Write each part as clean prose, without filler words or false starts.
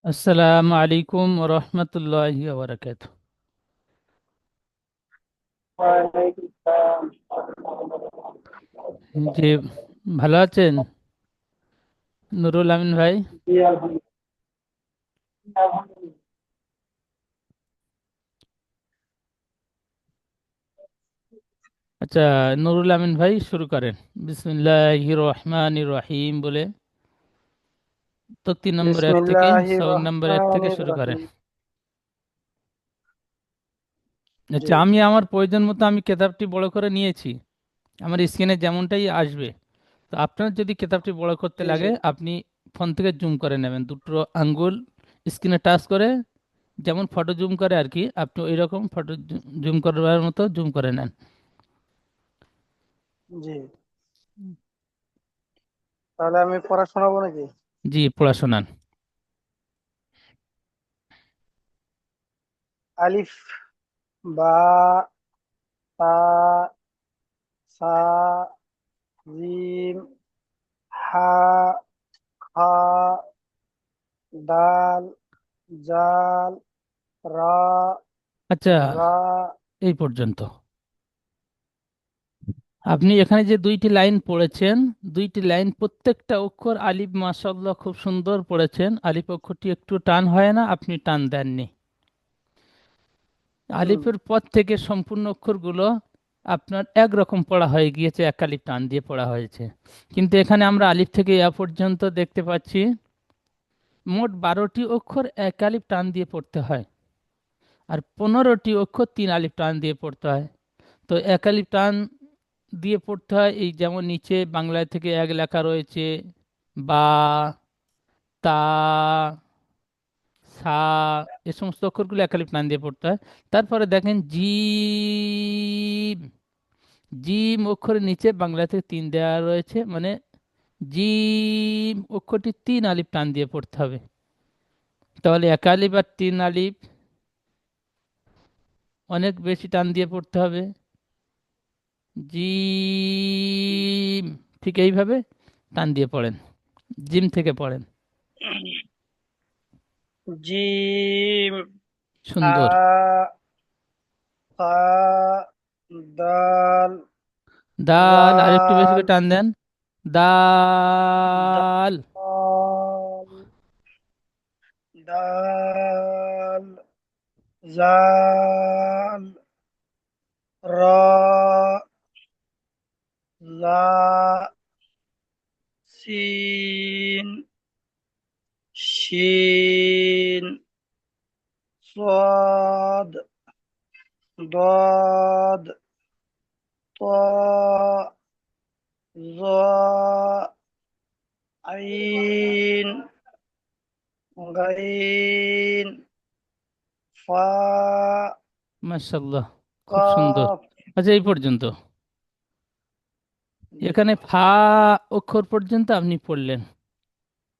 আসসালামু আলাইকুম রহমতুল্লাহি ওয়া বারাকাতুহু। ওয়ালাইকুম আসসালাম। জি, ভালো আছেন নুরুল আমিন ভাই? জি, আলহামদুলিল্লাহ। আচ্ছা, নুরুল আমিন ভাই শুরু করেন। বিসমিল্লাহির রহমানির রহিম বলে তক্তি নম্বর 1 থেকে বিসমিল্লাহির সবক নম্বর 1 থেকে রহমানির শুরু করেন। রহিম। জি, আচ্ছা, আমি আমার প্রয়োজন মতো আমি কেতাবটি বড় করে নিয়েছি। আমার স্ক্রিনে যেমনটাই আসবে। তো আপনার যদি কেতাবটি বড় করতে জি, জি, লাগে আপনি ফোন থেকে জুম করে নেবেন, দুটো আঙ্গুল স্ক্রিনে টাচ করে, যেমন ফটো জুম করে আর কি, আপনি ওই রকম ফটো জুম করবার মতো জুম করে নেন। জি। তাহলে আমি পড়া শোনাবো নাকি? জি, পড়া শোনান। আলিফ, বা, তা, সা, জিম, হা, খা, দাল, জাল, রা, আচ্ছা, রা। এই পর্যন্ত। আপনি এখানে যে দুইটি লাইন পড়েছেন, দুইটি লাইন প্রত্যেকটা অক্ষর আলিফ, মাশাআল্লাহ খুব সুন্দর পড়েছেন। আলিফ অক্ষরটি একটু টান হয় না, আপনি টান দেননি। হুম। আলিফের পর থেকে সম্পূর্ণ অক্ষরগুলো আপনার একরকম পড়া হয়ে গিয়েছে, এক আলিফ টান দিয়ে পড়া হয়েছে। কিন্তু এখানে আমরা আলিফ থেকে ইয়া পর্যন্ত দেখতে পাচ্ছি মোট 12টি অক্ষর এক আলিফ টান দিয়ে পড়তে হয়, আর 15টি অক্ষর তিন আলিফ টান দিয়ে পড়তে হয়। তো এক আলিফ টান দিয়ে পড়তে হয়, এই যেমন নিচে বাংলায় থেকে এক লেখা রয়েছে, বা, তা, সা, এ সমস্ত অক্ষরগুলো এক আলিফ টান দিয়ে পড়তে হয়। তারপরে দেখেন জিম, জিম অক্ষরের নিচে বাংলা থেকে তিন দেওয়া রয়েছে, মানে জিম অক্ষরটি তিন আলিফ টান দিয়ে পড়তে হবে। তাহলে এক আলিফ আর তিন আলিফ অনেক বেশি টান দিয়ে পড়তে হবে। জিম, ঠিক এইভাবে টান দিয়ে পড়েন, জিম থেকে পড়েন। জিম, হা, সুন্দর। কা, দাল, রা, দাল, আর একটু বেশি করে টান দেন। দাল। দাল, দাল, জাল, রা, লা, সিন, শিন, صاد، ضاد، طاء، ظاء، عين، غين، فاء، মাশাল্লাহ, খুব সুন্দর। قاف। আচ্ছা, এই পর্যন্ত। জি, এখানে ফা অক্ষর পর্যন্ত আপনি পড়লেন।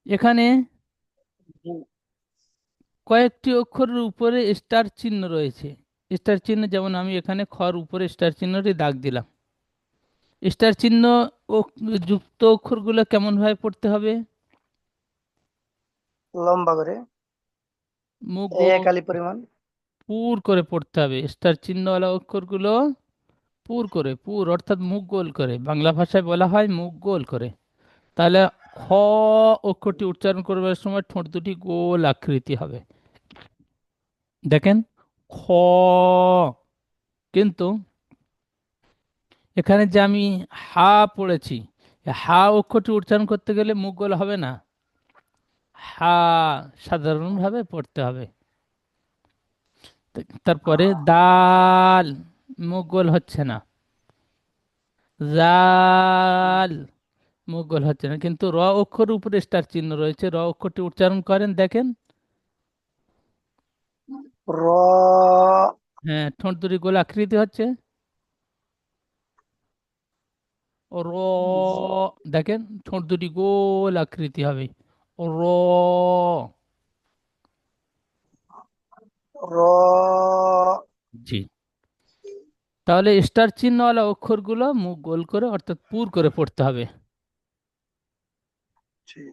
এখানে জি। কয়েকটি অক্ষরের উপরে স্টার চিহ্ন রয়েছে। স্টার চিহ্ন, যেমন আমি এখানে খর উপরে স্টার চিহ্নটি দাগ দিলাম। স্টার চিহ্ন যুক্ত অক্ষরগুলো কেমন ভাবে পড়তে হবে? লম্বা করে মুখ গোল এক আলি পরিমাণ। পুর করে পড়তে হবে। স্টার চিহ্নওয়ালা অক্ষরগুলো পুর করে, পুর অর্থাৎ মুখ গোল করে, বাংলা ভাষায় বলা হয় মুখ গোল করে। তাহলে খ অক্ষরটি উচ্চারণ করবার সময় ঠোঁট দুটি গোল আকৃতি হবে। দেখেন, খ। কিন্তু এখানে যে আমি হা পড়েছি, এ হা অক্ষরটি উচ্চারণ করতে গেলে মুখ গোল হবে না, হা সাধারণভাবে পড়তে হবে। তারপরে দাল, মুখ গোল হচ্ছে না। জাল, মুখ গোল হচ্ছে না, কিন্তু র অক্ষর উপরে স্টার চিহ্ন রয়েছে, র অক্ষরটি উচ্চারণ করেন, দেখেন। র, হ্যাঁ, ঠোঁট দুটি গোল আকৃতি হচ্ছে। র, জি, দেখেন, ঠোঁট দুটি গোল আকৃতি হবে। র। র, জি। তাহলে স্টার চিহ্নওয়ালা অক্ষরগুলো মুখ গোল করে অর্থাৎ পুর করে পড়তে হবে। জি।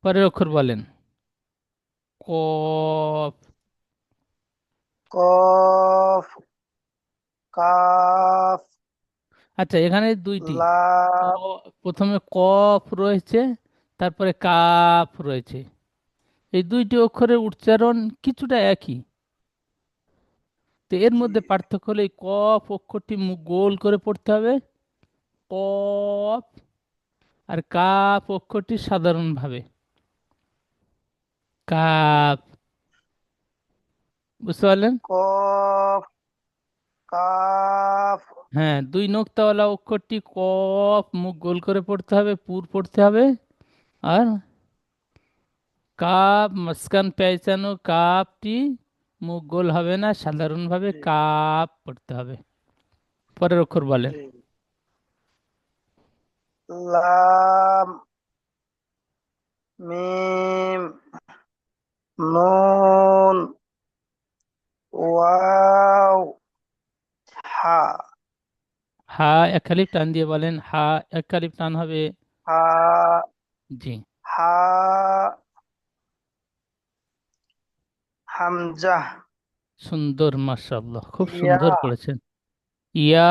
পরের অক্ষর বলেন। কফ। কফ, কাফ, আচ্ছা, এখানে দুইটি। ক, লাম। প্রথমে কফ রয়েছে, তারপরে কাফ রয়েছে। এই দুইটি অক্ষরের উচ্চারণ কিছুটা একই। তো এর জি, মধ্যে পার্থক্য হলো এই কফ অক্ষরটি মুখ গোল করে পড়তে হবে, কফ। আর কাফ অক্ষরটি সাধারণভাবে, কাফ। বুঝতে পারলেন? কফ, কাফ। হ্যাঁ, দুই নোক্তাওয়ালা অক্ষরটি কফ মুখ গোল করে পড়তে হবে, পুর পড়তে হবে। আর কাপ মাঝখান পেঁচানো কাপটি মুখ গোল হবে না, সাধারণভাবে জি, কাপ পড়তে হবে। পরের অক্ষর বলেন। জি। লাম, মিম, নুন, ওয়াও, হা। হা এক কালিপ টান দিয়ে বলেন, হা এক কালিপ টান হবে। হা, জি, হা, হামজা, সুন্দর, মাশাআল্লাহ, খুব ইয়া, সুন্দর করেছেন। ইয়া,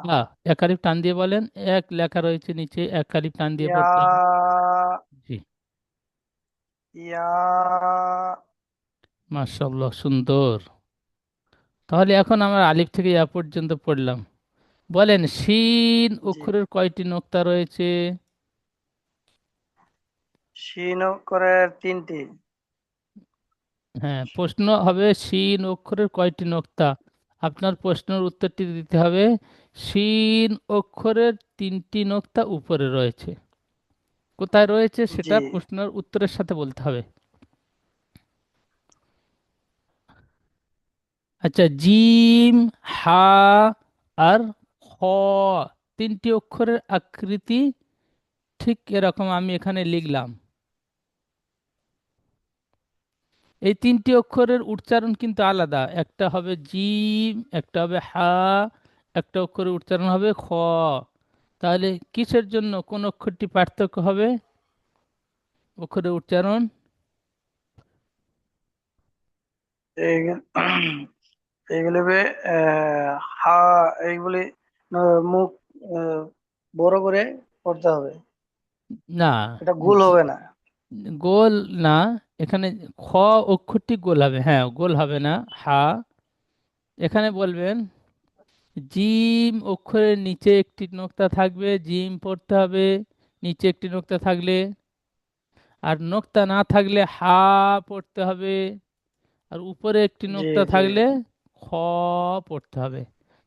ইয়া, এক কালিপ টান দিয়ে বলেন। এক লেখা রয়েছে নিচে, এক কালিপ টান দিয়ে ইয়া, পড়তে হবে। জি, ইয়া। মাশাআল্লাহ, সুন্দর। তাহলে এখন আমরা আলিফ থেকে ইয়া পর্যন্ত পড়লাম। বলেন, শিন জি। অক্ষরের কয়টি নোক্তা রয়েছে? শিন অক্ষরের তিনটি। হ্যাঁ, প্রশ্ন হবে শিন অক্ষরের কয়টি নোক্তা। আপনার প্রশ্নের উত্তরটি দিতে হবে শিন অক্ষরের তিনটি নোক্তা উপরে রয়েছে। কোথায় রয়েছে জি, সেটা প্রশ্নের উত্তরের সাথে বলতে হবে। আচ্ছা, জিম, হা আর খ, তিনটি অক্ষরের আকৃতি ঠিক এরকম আমি এখানে লিখলাম। এই তিনটি অক্ষরের উচ্চারণ কিন্তু আলাদা, একটা হবে জিম, একটা হবে হা, একটা অক্ষরের উচ্চারণ হবে খ। তাহলে কিসের জন্য কোন অক্ষরটি পার্থক্য হবে অক্ষরের উচ্চারণ? এইগুলি এইগুলি হা, এইগুলি মুখ আহ, বড় করে করতে হবে। না, এটা গোল জি- হবে না। গোল না। এখানে খ অক্ষরটি গোল হবে, হ্যাঁ, গোল হবে না। হা, এখানে বলবেন জিম অক্ষরের নিচে একটি নোক্তা থাকবে, জিম পড়তে হবে নিচে একটি নোক্তা থাকলে। আর নোক্তা না থাকলে হা পড়তে হবে। আর উপরে একটি জি, নোক্তা জি, থাকলে খ পড়তে হবে।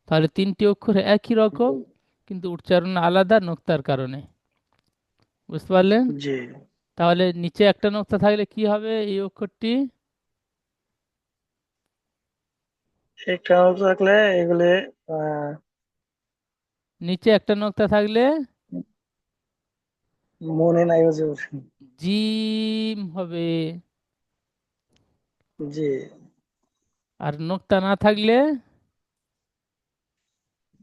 তাহলে তিনটি অক্ষর একই রকম, কিন্তু উচ্চারণ আলাদা নোক্তার কারণে। বুঝতে পারলেন? জি। তাহলে নিচে একটা নোক্তা থাকলে কি হবে এই অক্ষরটি? একটা অংশ থাকলে এগুলি আহ, নিচে একটা নোক্তা থাকলে মনে নাই হুজুর। জিম হবে। জি, আর নোক্তা না থাকলে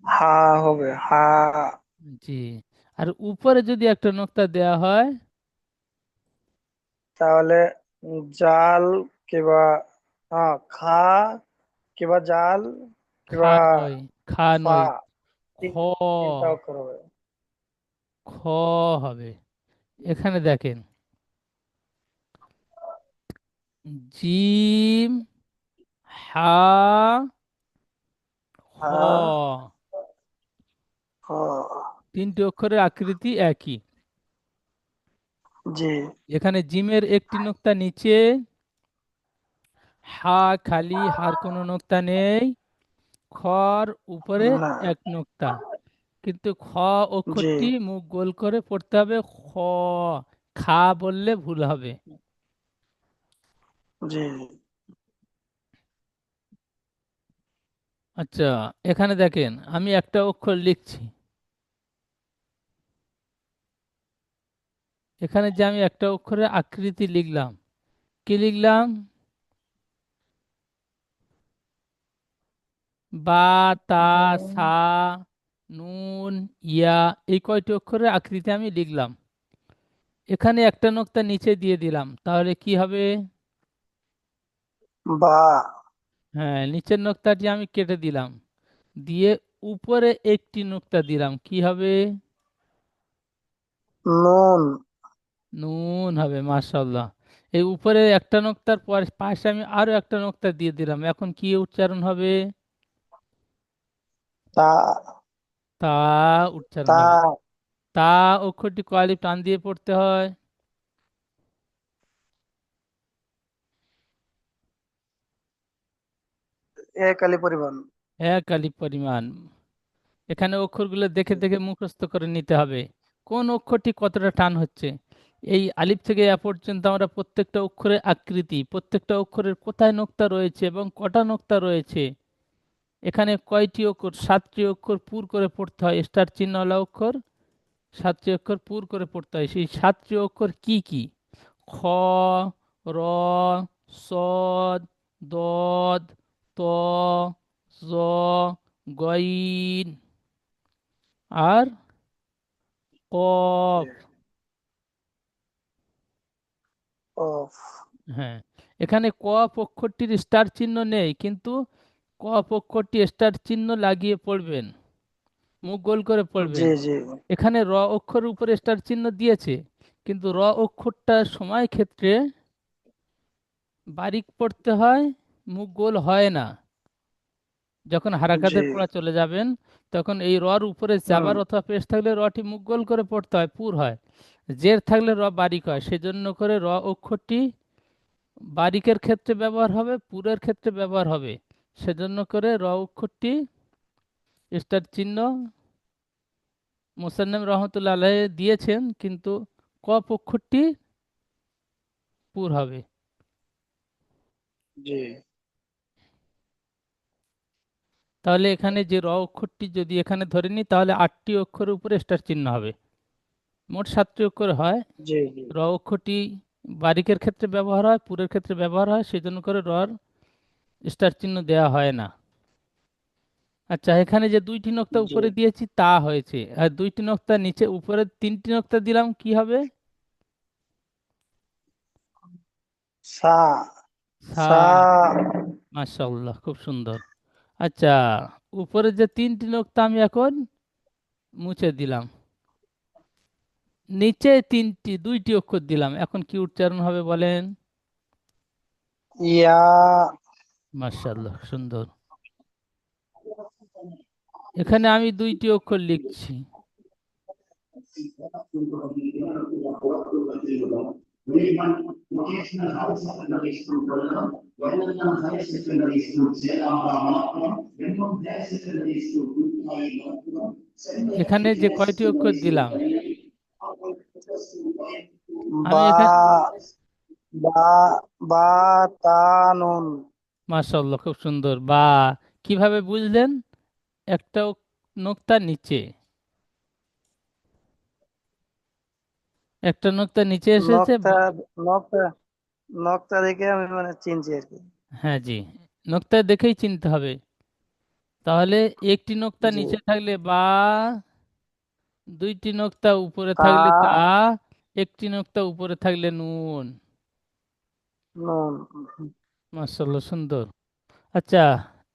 হা হবে, হা। জি। আর উপরে যদি একটা নোক্তা দেয়া হয়, তাহলে জাল কিবা খা কিবা জাল খা কিবা নয়, খা ফা। নয়, খ, তিনটা অক্ষর হবে। খ হবে। এখানে দেখেন, জিম, হা, খ, হা, হ। তিনটি অক্ষরের আকৃতি একই। জি, এখানে জিমের একটি নোক্তা নিচে, হা খালি, হার কোনো নোক্তা নেই, খর উপরে না। এক নোক্তা। কিন্তু খ জি, অক্ষরটি মুখ গোল করে পড়তে হবে, খ, খা বললে ভুল হবে। জি। আচ্ছা, এখানে দেখেন আমি একটা অক্ষর লিখছি। এখানে যে আমি একটা অক্ষরের আকৃতি লিখলাম, কি লিখলাম? বা, তা, সা, নুন, ইয়া, এই কয়টি অক্ষরের আকৃতি আমি লিখলাম। এখানে একটা নোক্তা নিচে দিয়ে দিলাম, তাহলে কি হবে? বা, হ্যাঁ, নিচের নোক্তাটি আমি কেটে দিলাম, দিয়ে উপরে একটি নোক্তা দিলাম, কি হবে? নুন। নুন হবে, মাশাআল্লাহ। এই উপরে একটা নোক্তার পর পাশে আমি আরো একটা নোক্তা দিয়ে দিলাম, এখন কি উচ্চারণ হবে? তা, তা উচ্চারণ তা, হবে। তা অক্ষরটি কয় আলিফ টান দিয়ে পড়তে হয়? এক আলি পরিমাণ। এক আলিফ পরিমাণ। এখানে অক্ষরগুলো দেখে দেখে মুখস্থ করে নিতে হবে কোন অক্ষরটি কতটা টান হচ্ছে। এই আলিফ থেকে এ পর্যন্ত আমরা প্রত্যেকটা অক্ষরের আকৃতি, প্রত্যেকটা অক্ষরের কোথায় নোক্তা রয়েছে এবং কটা নোক্তা রয়েছে, এখানে কয়টি অক্ষর, 7টি অক্ষর পুর করে পড়তে হয়, স্টার চিহ্নওয়ালা অক্ষর 7টি অক্ষর পুর করে পড়তে হয়। সেই 7টি অক্ষর কি কি? খ, র, সদ, দদ, ত, জ, গইন আর জি। কফ। অফ। হ্যাঁ, এখানে কফ অক্ষরটির স্টার চিহ্ন নেই, কিন্তু কফ অক্ষরটি স্টার চিহ্ন লাগিয়ে পড়বেন, মুখ গোল করে জি, পড়বেন। জি, এখানে র অক্ষরের উপরে স্টার চিহ্ন দিয়েছে, কিন্তু র অক্ষরটা সময় ক্ষেত্রে বারিক পড়তে হয়, মুখ গোল হয় না। যখন জি। হারাকাতের পড়া চলে যাবেন, তখন এই রর উপরে হুম। জাবার অথবা পেশ থাকলে রটি মুখ গোল করে পড়তে হয়, পুর হয়। জের থাকলে র বারিক হয়, সেজন্য করে র অক্ষরটি বারিকের ক্ষেত্রে ব্যবহার হবে, পুরের ক্ষেত্রে ব্যবহার হবে। সেজন্য করে র অক্ষরটি স্টার চিহ্ন মুসান্নেম রহমতুল্লাহ আলাইহি দিয়েছেন, কিন্তু কফ অক্ষরটি পুর হবে। জি, তাহলে এখানে যে র অক্ষরটি যদি এখানে ধরে নিই, তাহলে 8টি অক্ষরের উপরে স্টার চিহ্ন হবে। মোট 7টি অক্ষর হয়। জি, জি, র অক্ষরটি বারিকের ক্ষেত্রে ব্যবহার হয়, পুরের ক্ষেত্রে ব্যবহার হয়, সেজন্য করে রর স্টার চিহ্ন দেওয়া হয় না। আচ্ছা, এখানে যে 2টি নক্তা জি। উপরে দিয়েছি তা হয়েছে, আর 2টি নক্তা নিচে, উপরে 3টি নক্তা দিলাম, কি হবে? সা, সা। সা। মাশাআল্লাহ, খুব সুন্দর। আচ্ছা, উপরে যে 3টি নক্তা আমি এখন মুছে দিলাম, নিচে 2টি অক্ষর দিলাম, এখন কি উচ্চারণ হবে বলেন? ইয়া। মাশাআল্লাহ, সুন্দর। এখানে আমি 2টি অক্ষর লিখছি, এখানে যে কয়টি অক্ষর দিলাম, আমি বা, এখানে, বা, বা, তা, নুন। মাশাআল্লাহ, খুব সুন্দর। বা কিভাবে বুঝলেন? একটা নোক্তা নিচে, একটা নোক্তা নিচে এসেছে নকটা, নকটা, নকটা দেখে আমি মানে চিনছি আর কি। হ্যাঁ জি, নোক্তা দেখেই চিনতে হবে। তাহলে একটি নোক্তা জি। নিচে থাকলে বা, 2টি নোক্তা উপরে তা, থাকলে তা, একটি নোক্তা উপরে থাকলে নুন। নুন। মাশাআল্লাহ, সুন্দর। আচ্ছা,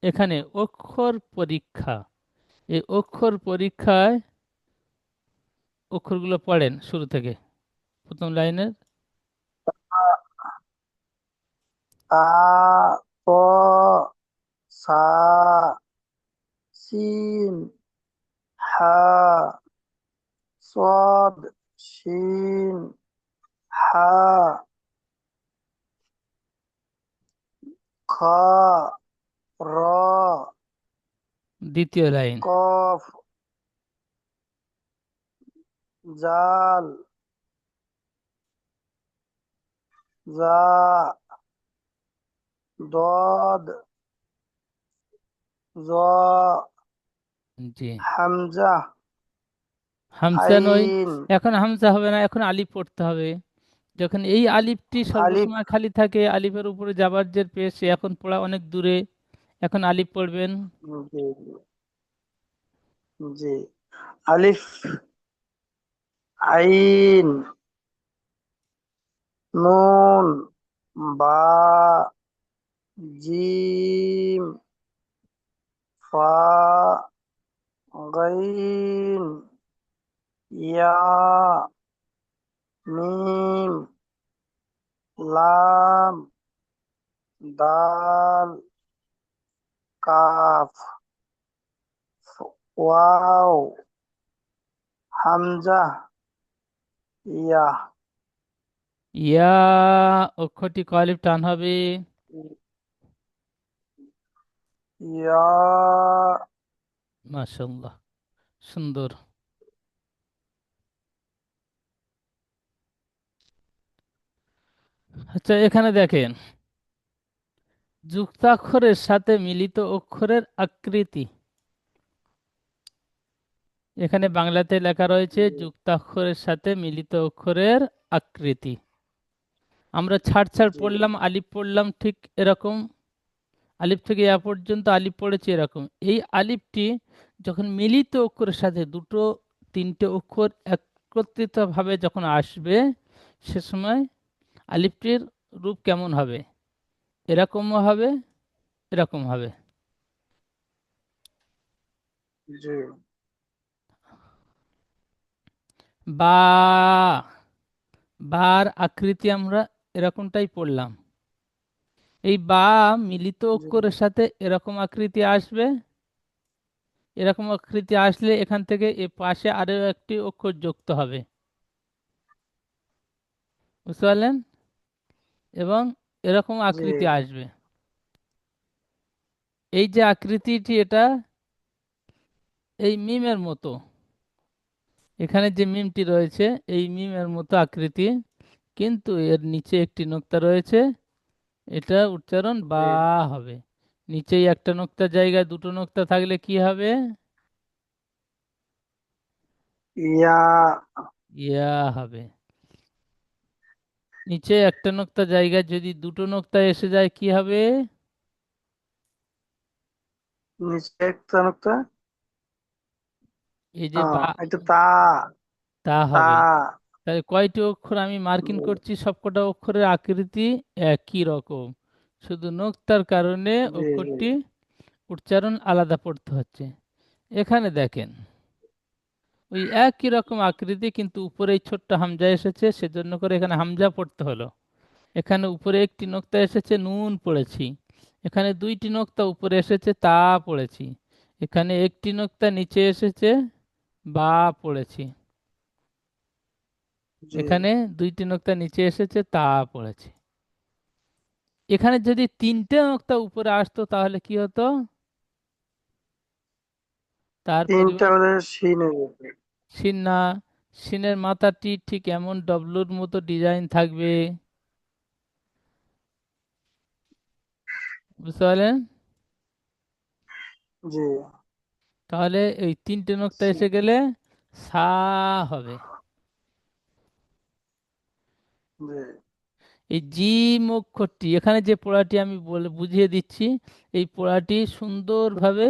এখানে অক্ষর পরীক্ষা, এই অক্ষর পরীক্ষায় অক্ষরগুলো পড়েন শুরু থেকে, প্রথম লাইনের। আ, ত, সা, সিন, হা, صاد، شين، حاء، خاء، راء، দ্বিতীয় লাইন। قاف، জাল, زاء، ضاد، ظاء، জি, হামজা, হামজা নয়, আইন। এখন হামজা হবে না, এখন আলিফ পড়তে হবে। যখন এই আলিফটি আলিফ। সর্বসময় খালি থাকে, আলিফের উপরে জাবার জের পেশ, এখন পড়া অনেক দূরে, এখন আলিফ পড়বেন। জি, জি। আলিফ, আইন, নুন, বা, জিম, ফা, গাইন, ইয়া, মিম, লাম, দাল, কাফ, ওয়াও, হামজা, ইয়া। ইয়া অক্ষরটি কয় আলিফ টান হবে? ইয়া। মাশাআল্লাহ, সুন্দর। আচ্ছা, এখানে দেখেন যুক্তাক্ষরের সাথে মিলিত অক্ষরের আকৃতি। এখানে বাংলাতে লেখা রয়েছে যুক্তাক্ষরের সাথে মিলিত অক্ষরের আকৃতি। আমরা ছাড় ছাড় জি পড়লাম, আলিফ পড়লাম ঠিক এরকম, আলিফ থেকে ইয়া পর্যন্ত আলিফ পড়েছি এরকম। এই আলিফটি যখন মিলিত অক্ষরের সাথে দুটো তিনটে অক্ষর একত্রিতভাবে যখন আসবে, সে সময় আলিফটির রূপ কেমন হবে? এরকমও হবে, এরকম হবে। জি বা, বার আকৃতি আমরা এরকমটাই পড়লাম। এই বা মিলিত জি অক্ষরের সাথে এরকম আকৃতি আসবে। এরকম আকৃতি আসলে এখান থেকে এ পাশে আরো একটি অক্ষর যুক্ত হবে, বুঝতে পারলেন? এবং এরকম জি আকৃতি আসবে। এই যে আকৃতিটি, এটা এই মিমের মতো। এখানে যে মিমটি রয়েছে এই মিমের মতো আকৃতি, কিন্তু এর নিচে একটি নোক্তা রয়েছে। এটা উচ্চারণ বা জি হবে। নিচেই একটা নোক্তার জায়গায় দুটো নোক্তা থাকলে কি হবে? ইয়া। ইয়া হবে। নিচে একটা নোক্তা জায়গায় যদি দুটো নোক্তা এসে যায় কি হবে? নিচে একটা নুক্তা। এই যে বা, এটা তা। তা তা। হবে। তাহলে কয়টি অক্ষর আমি মার্কিং করছি? সবকটা অক্ষরের আকৃতি একই রকম, শুধু নোক্তার কারণে জি জি অক্ষরটি উচ্চারণ আলাদা পড়তে হচ্ছে। এখানে দেখেন ওই একই রকম আকৃতি, কিন্তু উপরে এই ছোট্ট হামজা এসেছে, সেজন্য করে এখানে হামজা পড়তে হলো। এখানে উপরে একটি নোক্তা এসেছে, নুন পড়েছি। এখানে দুইটি নোক্তা উপরে এসেছে, তা পড়েছি। এখানে একটি নোক্তা নিচে এসেছে, বা পড়েছি। জি এখানে দুইটি নোক্তা নিচে এসেছে, তা পড়েছি। এখানে যদি তিনটে নোক্তা উপরে আসতো তাহলে কি হতো? তার তিনটা পরিবর্তে হলে শিন হয়ে যাবে। সিন না, সিনের মাথাটি ঠিক এমন ডব্লুর মতো ডিজাইন থাকবে, বুঝতে পারলেন? জি তাহলে এই তিনটে নোক্তা সি- এসে গেলে সা হবে। জি এই জিম অক্ষরটি এখানে যে পড়াটি আমি বলে বুঝিয়ে দিচ্ছি, এই পড়াটি সুন্দরভাবে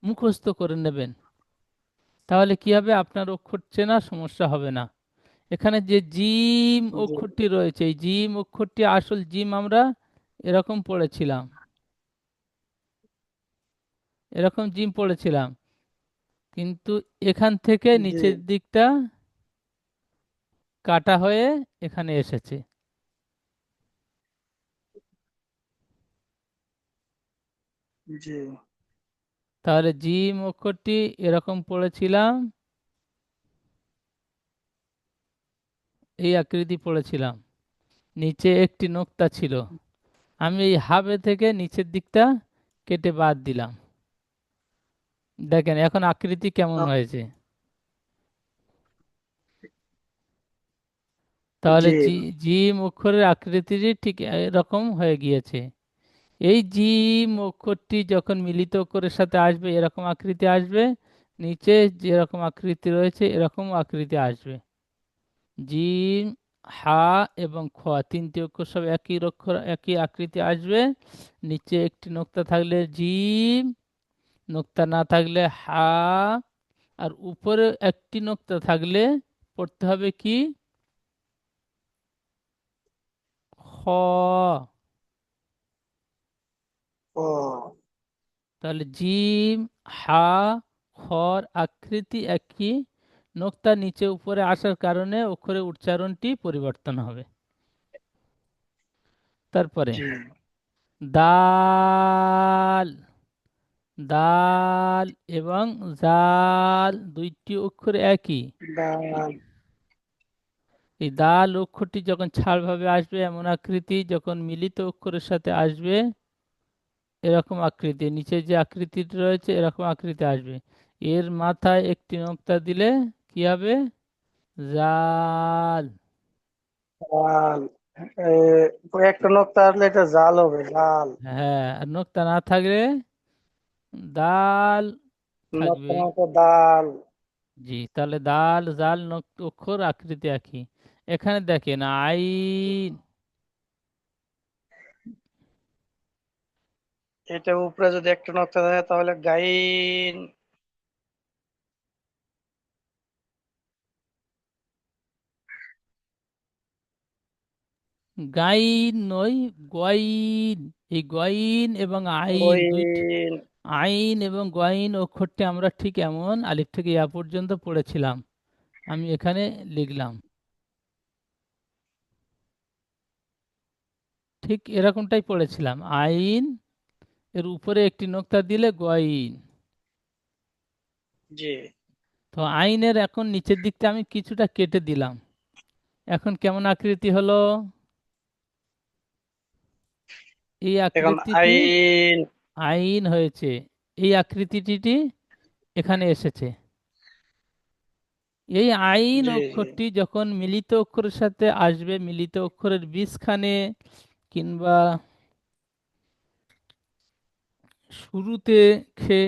মুখস্থ করে নেবেন। তাহলে কি হবে? আপনার অক্ষর চেনা সমস্যা হবে না। এখানে যে জিম জি অক্ষরটি রয়েছে, এই জিম অক্ষরটি আসল জিম আমরা এরকম পড়েছিলাম, এরকম জিম পড়েছিলাম। কিন্তু এখান থেকে জি নিচের দিকটা কাটা হয়ে এখানে এসেছে। জি তাহলে জিম অক্ষরটি এরকম পড়েছিলাম, এই আকৃতি পড়েছিলাম, নিচে একটি নোক্তা ছিল। আমি এই হাবে থেকে নিচের দিকটা কেটে বাদ দিলাম। দেখেন এখন আকৃতি কেমন হয়েছে। তাহলে জি জিম অক্ষরের আকৃতিটি ঠিক এরকম হয়ে গিয়েছে। এই জিম অক্ষরটি যখন মিলিত অক্ষরের সাথে আসবে এরকম আকৃতি আসবে, নিচে যেরকম আকৃতি রয়েছে এরকম আকৃতি আসবে। জিম, হা এবং খ, তিনটি অক্ষর সব একই অক্ষর একই আকৃতি আসবে। নিচে একটি নোক্তা থাকলে জিম, নোক্তা না থাকলে হা, আর উপরে একটি নোক্তা থাকলে পড়তে হবে কি? ও তাহলে জিম, হা, খর আকৃতি একই, নোক্তা নিচে উপরে আসার কারণে অক্ষরের উচ্চারণটি পরিবর্তন হবে। তারপরে জি। দাল, দাল এবং জাল দুইটি অক্ষর একই। দাল। এই দাল অক্ষরটি যখন ছাড়ভাবে আসবে এমন আকৃতি, যখন মিলিত অক্ষরের সাথে আসবে এরকম আকৃতি, নিচে যে আকৃতিটি রয়েছে এরকম আকৃতি আসবে। এর মাথায় একটি নোক্তা দিলে কি হবে? জাল। দাল। এ, একটা নোক্তা আসলে এটা জাল হবে, জাল। হ্যাঁ, আর নোক্তা না থাকলে দাল থাকবে। নোক্তার মতো দাল। জি, তাহলে দাল জাল অক্ষর আকৃতি একই। এখানে দেখেন আইন, এটা উপরে যদি একটা নোক্তা থাকে তাহলে গাইন। গাইন নয়, গয়িন। এই গয়িন এবং আইন দুইটি, গইন। আইন এবং গয়িন অক্ষরটি আমরা ঠিক এমন আলিফ থেকে ইয়া পর্যন্ত পড়েছিলাম, আমি এখানে লিখলাম ঠিক এরকমটাই পড়েছিলাম। আইন এর উপরে একটি নোক্তা দিলে গয়িন। জি। তো আইনের এখন নিচের দিকটা আমি কিছুটা কেটে দিলাম, এখন কেমন আকৃতি হলো? এই এখন আকৃতিটি আইন। আইন হয়েছে। এই আকৃতিটি এখানে এসেছে। এই আইন জি জি। অক্ষরটি যখন মিলিত অক্ষরের সাথে আসবে, মিলিত অক্ষরের বীজখানে কিংবা শুরুতে খে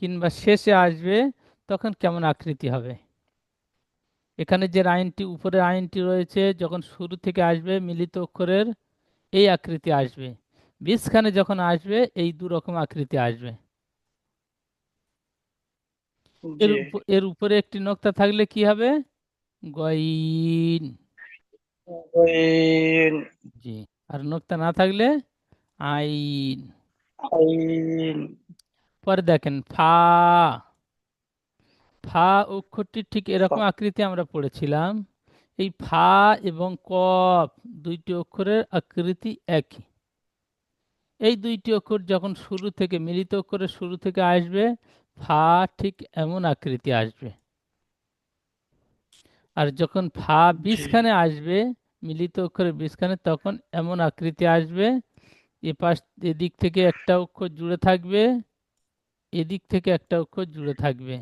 কিংবা শেষে আসবে, তখন কেমন আকৃতি হবে? এখানে যে আইনটি, উপরের আইনটি রয়েছে, যখন শুরু থেকে আসবে মিলিত অক্ষরের এই আকৃতি আসবে, বীজখানে যখন আসবে এই দু রকম আকৃতি আসবে। জি। এর উপরে একটি নোক্তা থাকলে কি হবে? গইন। গইন। জি, আর নোক্তা না থাকলে আইন। আইন। পরে দেখেন ফা, ফা অক্ষরটি ঠিক এরকম আকৃতি আমরা পড়েছিলাম। এই ফা এবং কফ দুইটি অক্ষরের আকৃতি একই। এই দুইটি অক্ষর যখন শুরু থেকে, মিলিত অক্ষরের শুরু থেকে আসবে, ফা ঠিক এমন আকৃতি আসবে। আর যখন ফা জি বীজখানে আসবে, মিলিত অক্ষরের বীজখানে, তখন এমন আকৃতি আসবে, এপাশ এদিক থেকে একটা অক্ষর জুড়ে থাকবে, এদিক থেকে একটা অক্ষর জুড়ে থাকবে,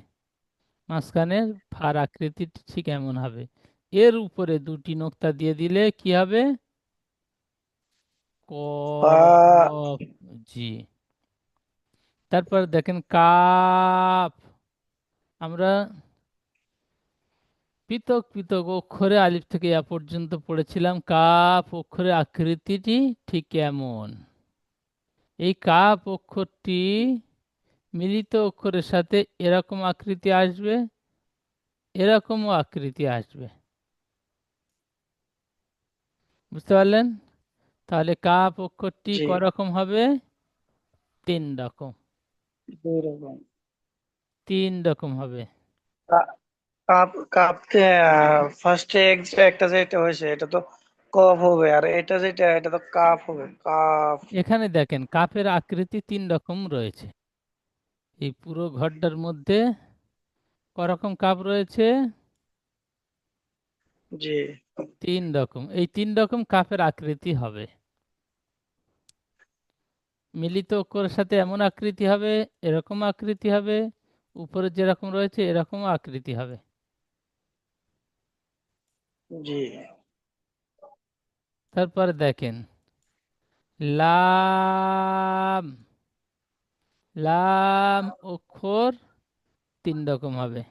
মাঝখানের ফার আকৃতি ঠিক এমন হবে। এর উপরে দুটি নোক্তা দিয়ে দিলে কি হবে? ফা। কফ। জি। তারপর দেখেন কাফ, আমরা পৃথক পৃথক অক্ষরে আলিফ থেকে ইয়া পর্যন্ত পড়েছিলাম। কাফ অক্ষরের আকৃতিটি ঠিক কেমন? এই কাফ অক্ষরটি মিলিত অক্ষরের সাথে এরকম আকৃতি আসবে, এরকমও আকৃতি আসবে। বুঝতে পারলেন? তাহলে কাফ অক্ষরটি জি। করকম হবে? তিন রকম। দুই রকম। তিন রকম হবে। কাপ কাপতে ফার্স্টে একটা যেটা হয়েছে এটা তো কফ হবে, আর এটা যেটা এটা তো কাপ হবে, কাপ। এখানে দেখেন কাফের আকৃতি তিন রকম রয়েছে। এই পুরো ঘরটার মধ্যে করকম কাপ রয়েছে? জি তিন রকম। এই তিন রকম কাফের আকৃতি হবে। মিলিত অক্ষরের সাথে এমন আকৃতি হবে, এরকম আকৃতি হবে, উপরে যেরকম রয়েছে এরকম আকৃতি হবে। জি। তারপরে দেখেন লাম, লাম অক্ষর তিন রকম হবে।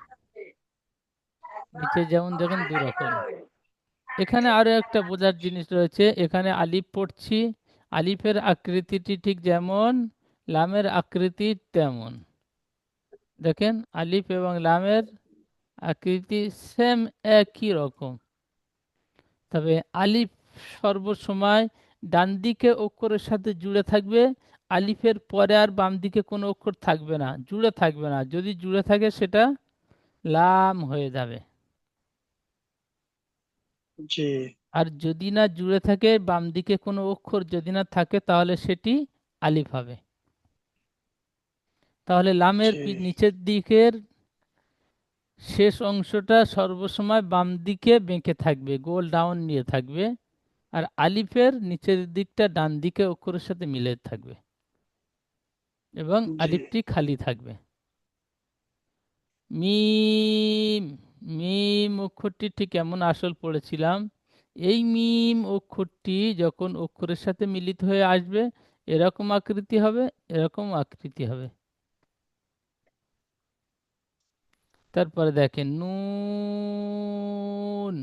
নিচে যেমন দেখেন দু রকম। এখানে আরো একটা বোঝার জিনিস রয়েছে, এখানে আলিফ পড়ছি, আলিফের আকৃতিটি ঠিক যেমন, লামের আকৃতি তেমন। দেখেন আলিফ এবং লামের আকৃতি সেম, একই রকম। তবে আলিফ সর্বসময় ডান দিকে অক্ষরের সাথে জুড়ে থাকবে, আলিফের পরে আর বাম দিকে কোনো অক্ষর থাকবে না, জুড়ে থাকবে না। যদি জুড়ে থাকে সেটা লাম হয়ে যাবে। জি আর যদি না জুড়ে থাকে, বাম দিকে কোনো অক্ষর যদি না থাকে, তাহলে সেটি আলিফ হবে। তাহলে লামের জি নিচের দিকের শেষ অংশটা সর্বসময় বাম দিকে বেঁকে থাকবে, গোল ডাউন নিয়ে থাকবে। আর আলিফের নিচের দিকটা ডান দিকে অক্ষরের সাথে মিলে থাকবে এবং জি আলিফটি খালি থাকবে। মিম, মিম অক্ষরটি ঠিক এমন আসল পড়েছিলাম। এই মিম অক্ষরটি যখন অক্ষরের সাথে মিলিত হয়ে আসবে, এরকম আকৃতি হবে, এরকম আকৃতি হবে। তারপরে দেখেন নুন,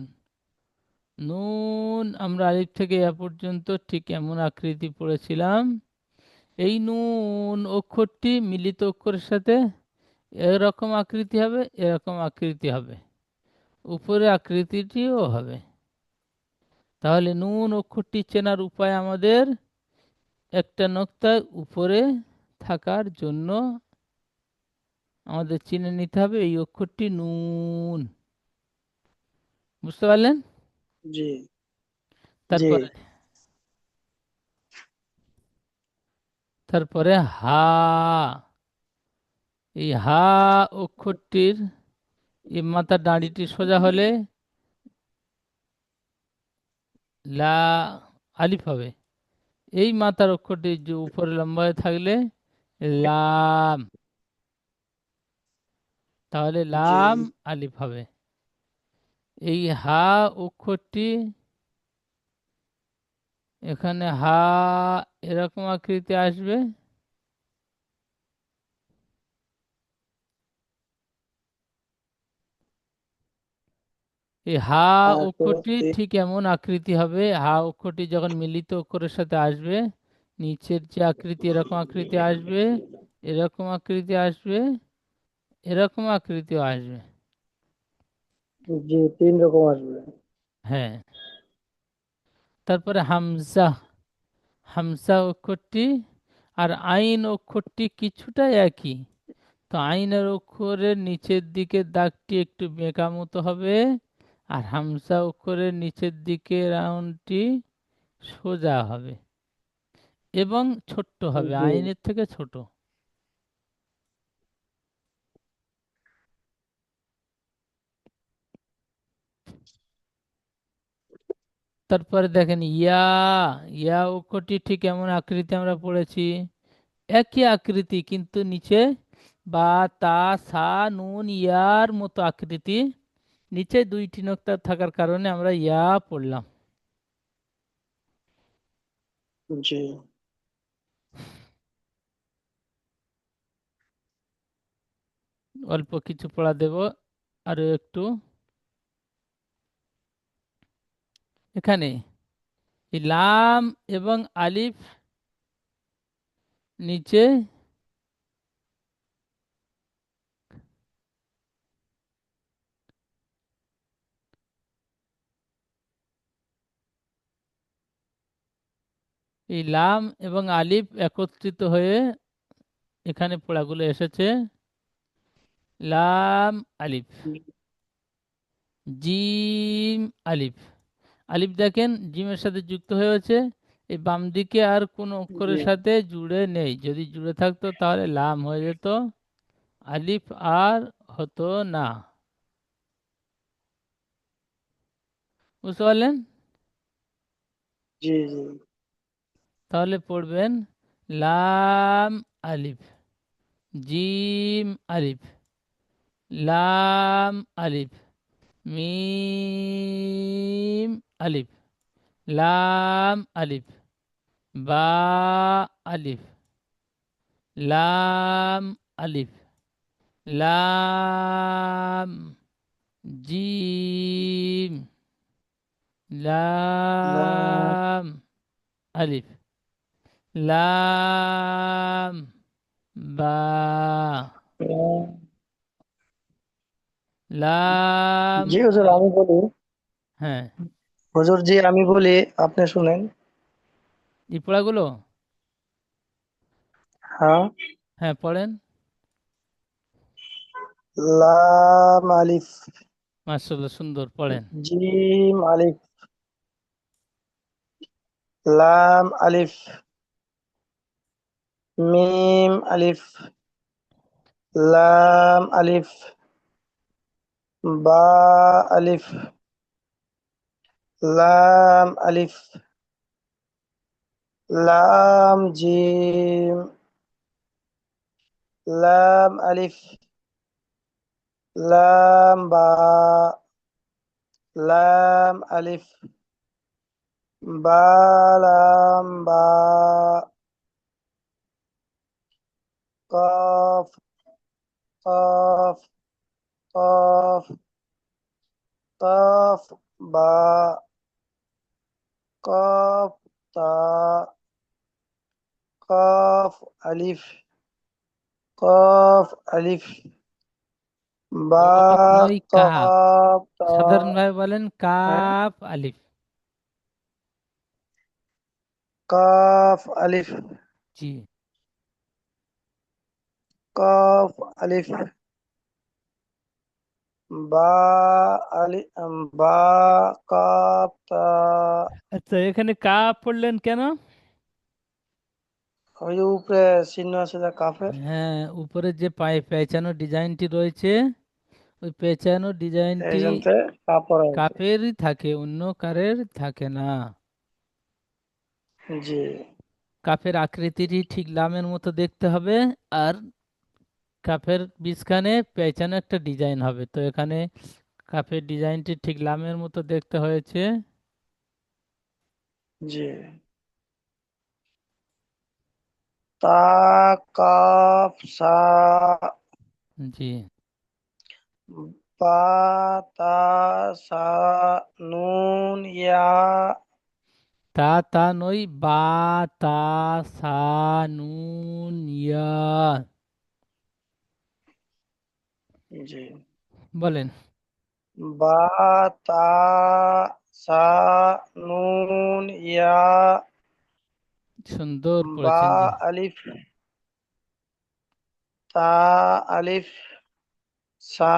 নুন আমরা আলিফ থেকে এ পর্যন্ত ঠিক এমন আকৃতি পড়েছিলাম। এই নুন অক্ষরটি মিলিত অক্ষরের সাথে এরকম আকৃতি হবে, এরকম আকৃতি হবে, উপরে আকৃতিটিও হবে। তাহলে নুন অক্ষরটি চেনার উপায় আমাদের একটা নোক্তায় উপরে থাকার জন্য আমাদের চিনে নিতে হবে এই অক্ষরটি নুন। বুঝতে পারলেন? জি জি তারপরে, তারপরে হা, এই হা অক্ষরটির এই মাথার দাঁড়িটি সোজা হলে লা আলিফ হবে। এই মাথার অক্ষরটি যে উপরে লম্বা হয়ে থাকলে লাম, তাহলে জি লাম আলিফ হবে। এই হা অক্ষরটি এখানে হা এরকম আকৃতি আসবে। এই হা অক্ষরটি আকৃতি। ঠিক এমন আকৃতি হবে, হা অক্ষরটি যখন মিলিত অক্ষরের সাথে আসবে, নিচের যে আকৃতি এরকম আকৃতি আসবে, এরকম আকৃতি আসবে, এরকম আকৃতিও আসবে। জি তিন রকম আসবে। হ্যাঁ। তারপরে হামজা, হামজা অক্ষরটি আর আইন অক্ষরটি কিছুটা একই। তো আইনের অক্ষরের নিচের দিকের দাগটি একটু বেঁকা মতো হবে, আর হামজা অক্ষরের নিচের দিকে রাউন্ডটি সোজা হবে এবং ছোট্ট হবে, জি আইনের থেকে ছোট। তারপরে দেখেন ইয়া, ইয়া অক্ষরটি ঠিক এমন আকৃতি আমরা পড়েছি, একই আকৃতি কিন্তু নিচে বা তা সা নুন ইয়ার মতো আকৃতি, নিচে দুইটি নোক্তা থাকার কারণে আমরা ইয়া পড়লাম। জি অল্প কিছু পড়া দেব আরো একটু। এখানে এই লাম এবং আলিফ নিচে, এই লাম এবং আলিফ একত্রিত হয়ে এখানে পড়াগুলো এসেছে। লাম আলিফ, জিম আলিফ, আলিফ দেখেন জিমের সাথে যুক্ত হয়েছে, এই বাম দিকে আর কোনো জি অক্ষরের সাথে জুড়ে নেই। যদি জুড়ে থাকতো তাহলে লাম হয়ে যেত, আলিফ আর হতো না। বুঝতে পারলেন? জি জি তাহলে পড়বেন লাম আলিফ, জিম আলিফ, লাম আলিফ, মিম আলিফ, লাম আলিফ, বা আলিফ, লাম আলিফ, লাম, জিম, লাম লাম আলিফ, লাম, বা, লাম। লাম জি হুজুর আলিফ। আমি বলি, হ্যাঁ, হুজুর জি আমি বলি, আপনি শুনেন। এই পড়াগুলো? হ্যাঁ। হ্যাঁ, পড়েন। লাম আলিফ, মাশাআল্লাহ, সুন্দর পড়েন। জিম আলিফ, লাম আলিফ, মিম আলিফ, লাম আলিফ, বা আলিফ, লাম আলিফ, লাম জিম, লাম আলিফ, লাম বা, লাম আলিফ, বা লাম বা, কফ, কফ, কফ, কফ বা, কফ তা, কফ আলিফ, কফ আলিফ, বা কফ নয়, কাপ। কফ তা। সাধারণভাবে বলেন হ্যাঁ, কাপ আলিফ। কফ আলিফ, জি। কফ আলিফ, বা আলি বা কফ তা। আচ্ছা, এখানে কাপ পড়লেন কেন? ওই যে উপরে চিহ্ন আছে যা কাফের, হ্যাঁ, উপরে যে পায়ে পেঁচানো ডিজাইনটি রয়েছে, ওই পেঁচানো এই ডিজাইনটি জন্যে কাপড় হয়েছে। কাপেরই থাকে, অন্য কারের থাকে না। জি, কাপের আকৃতিটি ঠিক লামের মতো দেখতে হবে, আর কাপের বীজখানে পেঁচানো একটা ডিজাইন হবে। তো এখানে কাপের ডিজাইনটি ঠিক লামের মতো দেখতে হয়েছে। জি। তা কাফ সা, জি। বা তা সা, নুন ইয়া। তা তা নই, বা তা সা নুন ইয়া। জি, বলেন। বা তা সা, নুন ইয়া, সুন্দর বা পড়েছেন, জি। আলিফ, তা আলিফ, সা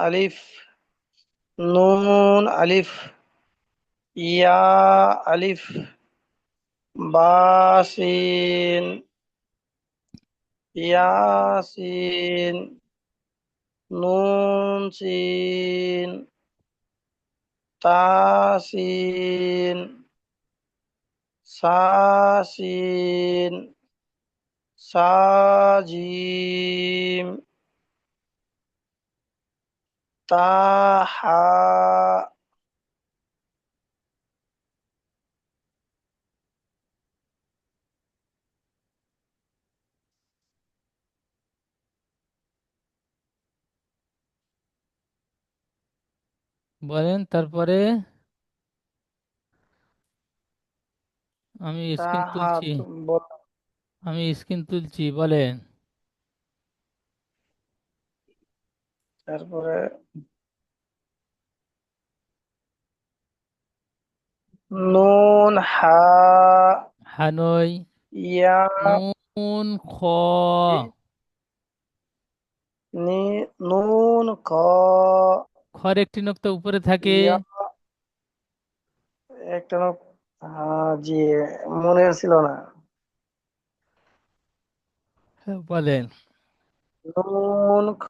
আলিফ, নুন আলিফ, ইয়া আলিফ, বা সিন, ইয়াসিন, নুন সিন, তাসিন, সাসিন, সাজিম, তাহা। বলেন তারপরে। আমি স্ক্রিন তাহা তুলছি। বল। আমি স্ক্রিন তুলছি, বলেন। তারপরে নুন হা, হানই। ইয়া, নুন খ। নি, নুন ক, খর একটি নোক্তা উপরে থাকে। ইয়া, একটা না, হ্যাঁ জি, মনে ছিল না। হ্যাঁ, বলেন। নুন খ,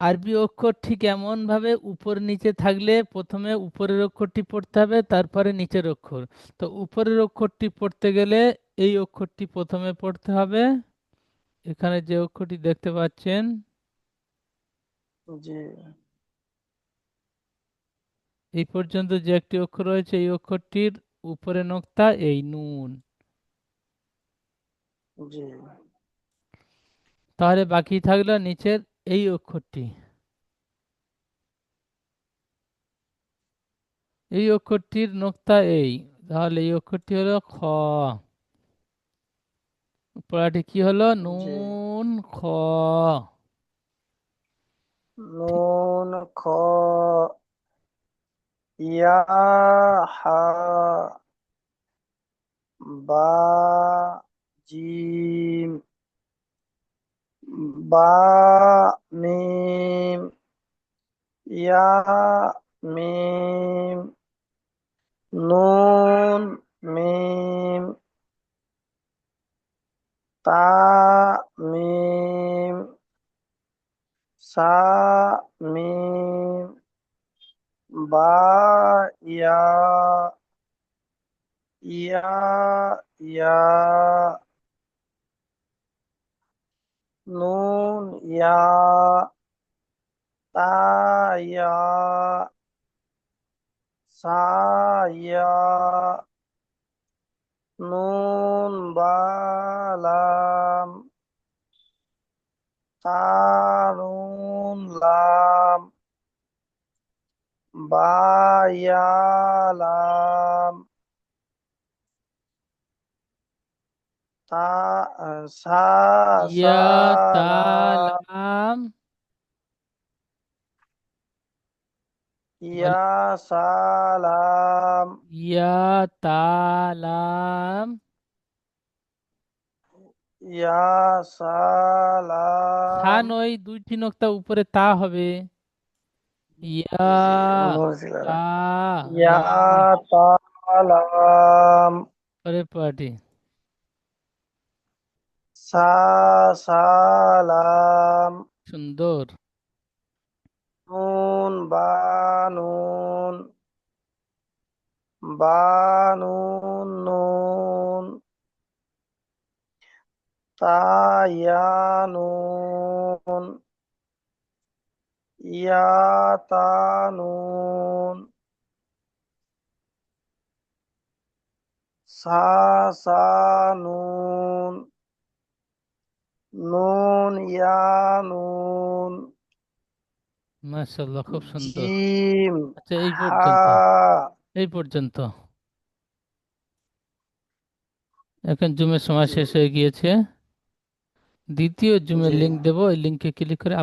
আরবি অক্ষর ঠিক এমন ভাবে উপর নিচে থাকলে প্রথমে উপরের অক্ষরটি পড়তে হবে, তারপরে নিচের অক্ষর। তো উপরের অক্ষরটি পড়তে গেলে এই অক্ষরটি প্রথমে পড়তে হবে। এখানে যে অক্ষরটি দেখতে পাচ্ছেন, জি, এই পর্যন্ত যে একটি অক্ষর রয়েছে, এই অক্ষরটির উপরে নোক্তা এই নুন। জি, তাহলে বাকি থাকলো নিচের এই অক্ষরটি। এই অক্ষরটির নোক্তা এই। তাহলে এই অক্ষরটি হলো খ। পড়াটি কি হলো? জি, নুন খ। ঠিক। নুন খ, ইয়া হা, বা, জিম, বা, মিম, ইয়া, মিম, নুন, মিম, তা, মিম, সা, মিম, বা, ইয়া, ইয়া, ইয়া, নুন, ইয়া, তা, ইয়া, সা, ইয়া, নুন, বা, লাম, তা, নুন, লাম, বা, ইয়া, লাম, তা, সা, সা, ইয়া লাম, তালাম। বল। ইয়া, সালাম, ইয়া তালাম। ইয়া, থা সালাম, নয়, দুইটি নোক্তা উপরে তা হবে। ইয়া জি জি মনে হচ্ছিল তা না। ইয়া, লা। তালাম, পরে পাটি। সা, সালাম, সুন্দর। নুন, বানুন, বানুন, নুন, তায়ানুন, ইয়াতানুন, সা, সানুন, নুন, ইয়ানুন, মাশাআল্লাহ, খুব সুন্দর। জিম, আচ্ছা, এই হা, পর্যন্ত। এই পর্যন্ত। এখন জুমের সময় জি। শেষ হয়ে গিয়েছে। দ্বিতীয় জুমের জি। লিংক দেবো, ওই লিংকে ক্লিক করে